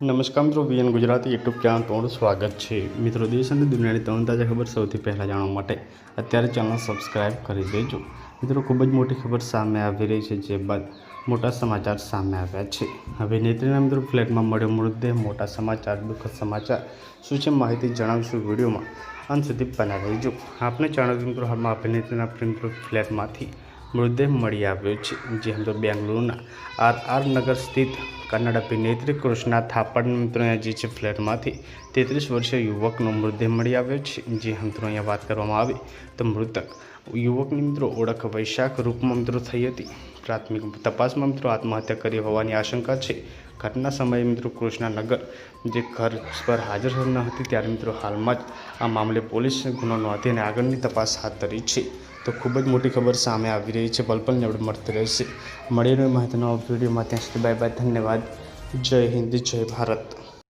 નમસ્કાર મિત્રો, VN Gujarati YouTube channel તમારું સ્વાગત છે। મિત્રો, દેશ અને દુનિયાની તમામ તાજા ખબર સૌથી પહેલાં જાણવા માટે અત્યારે ચેનલ સબસ્ક્રાઈબ કરી દેજો। મિત્રો, ખૂબ જ મોટી ખબર સામે આવી રહી છે, જે બાદ મોટા સમાચાર સામે આવ્યા છે। અભિનેત્રીના મિત્રો ફ્લેટમાં મળ્યો મૃતદેહ, મોટા સમાચાર, દુઃખદ સમાચાર શું છે માહિતી જણાવીશું વિડીયોમાં અંત સુધી બન્યા રહેજો। આપણે જણાવ્યું મિત્રો, હાલમાં અભિનેત્રીના મિત્રો ફ્લેટમાંથી મૃતદેહ મળી આવ્યો છે, જે મિત્રો બેંગલુરુના આર નગર સ્થિત કન્નડ અભિનેત્રી કૃષ્ણા થાપડ મિત્રો જે છે ફ્લેટમાંથી 33 વર્ષીય યુવકનો મૃતદેહ મળી આવ્યો છે। જે મિત્રો અહીંયા વાત કરવામાં આવે તો મૃતક યુવકની મિત્રો ઓળખ વૈશાખ રૂપમાં મિત્રો થઈ હતી। પ્રાથમિક તપાસમાં મિત્રો આત્મહત્યા કરી હોવાની આશંકા છે। ઘટના સમયે મિત્રો કૃષ્ણા નગર જે ઘર પર હાજર ન હતી, ત્યારે મિત્રો હાલમાં જ આ મામલે પોલીસે ગુનો નોંધી અને આગળની તપાસ હાથ ધરી છે। તો ખૂબ જ મોટી ખબર સામે આવી રહી છે, પલ પલની અપડેટ મળતી રહેશે। મળીને માહિતીનો વિડીયોમાં ત્યાં સુધી બાય બાય, ધન્યવાદ, જય હિન્દ, જય ભારત।